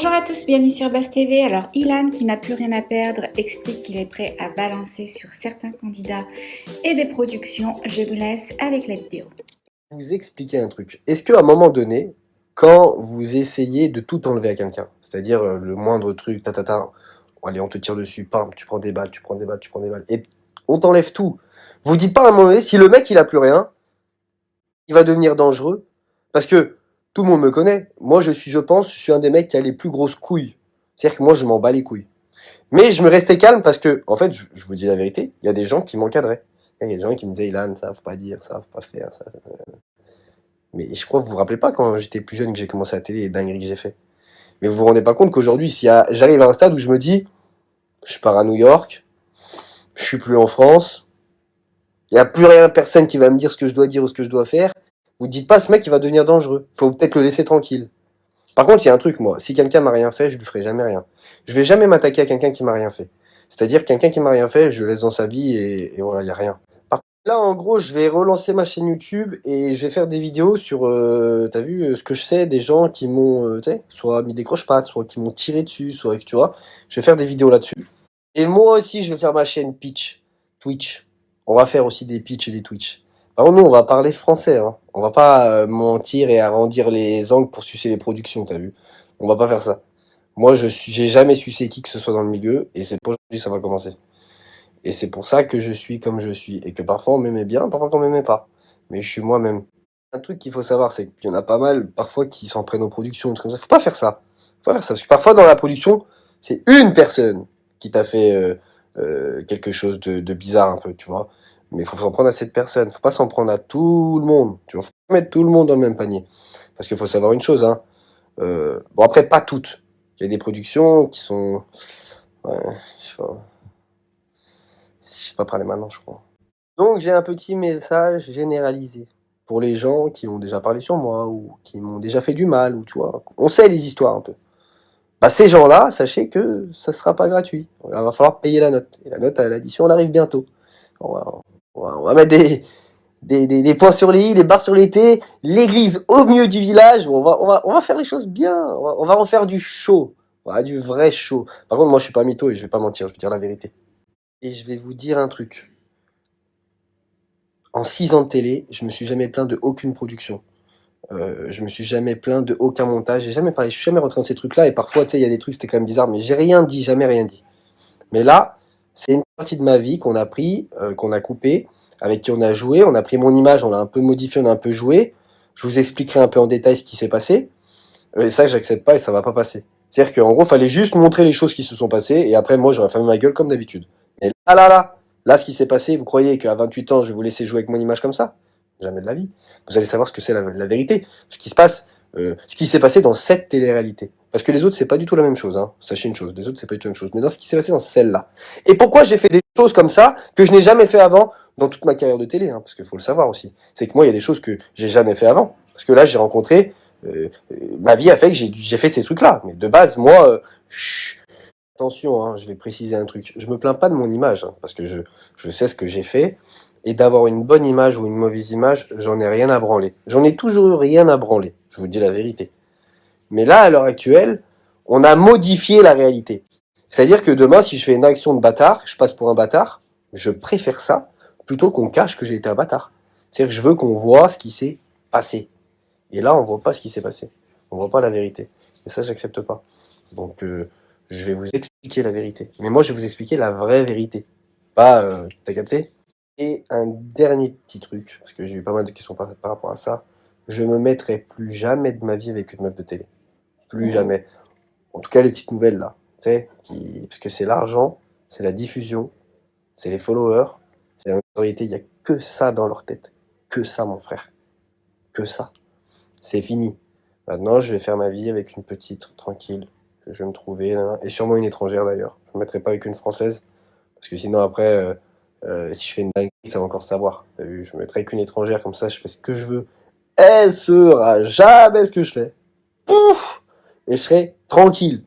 Bonjour à tous, bienvenue sur Buzz TV. Alors Ilan, qui n'a plus rien à perdre, explique qu'il est prêt à balancer sur certains candidats et des productions. Je vous laisse avec la vidéo. Vous expliquer un truc. Est-ce qu'à un moment donné, quand vous essayez de tout enlever à quelqu'un, c'est-à-dire le moindre truc, allez, on te tire dessus, pam, tu prends des balles, tu prends des balles, tu prends des balles, et on t'enlève tout. Vous dites pas à un moment donné, si le mec il a plus rien, il va devenir dangereux, parce que tout le monde me connaît. Moi, je suis un des mecs qui a les plus grosses couilles. C'est-à-dire que moi, je m'en bats les couilles. Mais je me restais calme parce que, en fait, je vous dis la vérité, il y a des gens qui m'encadraient. Il y a des gens qui me disaient, Ilan, ça, faut pas dire, ça, faut pas faire, ça. Mais je crois que vous vous rappelez pas quand j'étais plus jeune que j'ai commencé à la télé, les dingueries que j'ai fait. Mais vous vous rendez pas compte qu'aujourd'hui, si j'arrive à un stade où je me dis, je pars à New York, je suis plus en France, il y a plus rien, personne qui va me dire ce que je dois dire ou ce que je dois faire. Vous dites pas, ce mec, il va devenir dangereux. Faut peut-être le laisser tranquille. Par contre, il y a un truc, moi, si quelqu'un m'a rien fait, je lui ferai jamais rien. Je vais jamais m'attaquer à quelqu'un qui m'a rien fait. C'est-à-dire, quelqu'un qui m'a rien fait, je le laisse dans sa vie et voilà, il y a rien. Là, en gros, je vais relancer ma chaîne YouTube et je vais faire des vidéos sur, t'as vu, ce que je sais des gens qui m'ont, tu sais, soit mis des croche-pattes, soit qui m'ont tiré dessus, soit, tu vois. Je vais faire des vidéos là-dessus. Et moi aussi, je vais faire ma chaîne Twitch. On va faire aussi des pitchs et des Twitch. Par contre, nous, on va parler français, hein. On va pas mentir et arrondir les angles pour sucer les productions, t'as vu. On va pas faire ça. Moi, j'ai jamais sucé qui que ce soit dans le milieu et c'est pour aujourd'hui ça va commencer. Et c'est pour ça que je suis comme je suis. Et que parfois on m'aimait bien, parfois on m'aimait pas. Mais je suis moi-même. Un truc qu'il faut savoir, c'est qu'il y en a pas mal, parfois, qui s'en prennent aux productions, trucs comme ça. Faut pas faire ça. Faut pas faire ça. Parce que parfois, dans la production, c'est une personne qui t'a fait quelque chose de bizarre, un peu, tu vois. Mais il faut s'en prendre à cette personne. Faut pas s'en prendre à tout le monde. Tu vois, faut pas mettre tout le monde dans le même panier. Parce qu'il faut savoir une chose, hein. Bon, après, pas toutes. Il y a des productions qui sont... Ouais, je sais pas. Je sais pas parler maintenant, je crois. Donc j'ai un petit message généralisé pour les gens qui ont déjà parlé sur moi ou qui m'ont déjà fait du mal, ou tu vois, on sait les histoires un peu. Bah ces gens-là, sachez que ça sera pas gratuit. Il va falloir payer la note. Et la note à l'addition, elle arrive bientôt. On va mettre des points sur les i, des barres sur les t, l'église au milieu du village. On va faire les choses bien. On va refaire du show. Voilà, du vrai show. Par contre, moi je suis pas mytho et je vais pas mentir, je vais dire la vérité. Et je vais vous dire un truc. En 6 ans de télé, je me suis jamais plaint de aucune production. Je me suis jamais plaint de aucun montage. J'ai jamais parlé, je suis jamais rentré dans ces trucs-là. Et parfois, tu sais, il y a des trucs, c'était quand même bizarre, mais j'ai rien dit, jamais rien dit. Mais là, c'est une partie de ma vie qu'on a pris, qu'on a coupé, avec qui on a joué. On a pris mon image, on l'a un peu modifié, on a un peu joué. Je vous expliquerai un peu en détail ce qui s'est passé. Et ça, j'accepte pas et ça va pas passer. C'est-à-dire qu'en gros, fallait juste montrer les choses qui se sont passées. Et après, moi, j'aurais fermé ma gueule comme d'habitude. Et là, ce qui s'est passé, vous croyez qu'à 28 ans, je vais vous laisser jouer avec mon image comme ça? Jamais de la vie. Vous allez savoir ce que c'est la vérité. Ce qui se passe, ce qui s'est passé dans cette télé-réalité. Parce que les autres, c'est pas du tout la même chose, hein. Sachez une chose, les autres, c'est pas du tout la même chose. Mais dans ce qui s'est passé dans celle-là. Et pourquoi j'ai fait des choses comme ça que je n'ai jamais fait avant dans toute ma carrière de télé, hein, parce qu'il faut le savoir aussi. C'est que moi, il y a des choses que j'ai jamais fait avant. Parce que là, j'ai rencontré, ma vie a fait que j'ai fait ces trucs-là. Mais de base, moi, attention, hein, je vais préciser un truc. Je me plains pas de mon image, hein, parce que je sais ce que j'ai fait. Et d'avoir une bonne image ou une mauvaise image, j'en ai rien à branler. J'en ai toujours eu rien à branler. Je vous dis la vérité. Mais là, à l'heure actuelle, on a modifié la réalité. C'est-à-dire que demain, si je fais une action de bâtard, je passe pour un bâtard, je préfère ça plutôt qu'on cache que j'ai été un bâtard. C'est-à-dire que je veux qu'on voit ce qui s'est passé. Et là, on voit pas ce qui s'est passé. On voit pas la vérité. Et ça, j'accepte pas. Donc, je vais vous expliquer la vérité. Mais moi, je vais vous expliquer la vraie vérité. Pas, t'as capté? Et un dernier petit truc, parce que j'ai eu pas mal de questions par rapport à ça. Je me mettrai plus jamais de ma vie avec une meuf de télé. Plus jamais. En tout cas, les petites nouvelles, là. Tu sais, parce que c'est l'argent, c'est la diffusion, c'est les followers, c'est la notoriété. Il y a que ça dans leur tête. Que ça, mon frère. Que ça. C'est fini. Maintenant, je vais faire ma vie avec une petite, tranquille, que je vais me trouver, là, et sûrement une étrangère d'ailleurs. Je ne me mettrai pas avec une française, parce que sinon après, si je fais une dinguerie, ça va encore savoir. T'as vu, je me mettrai avec une étrangère, comme ça je fais ce que je veux. Elle saura jamais ce que je fais. Pouf! Et je serai tranquille.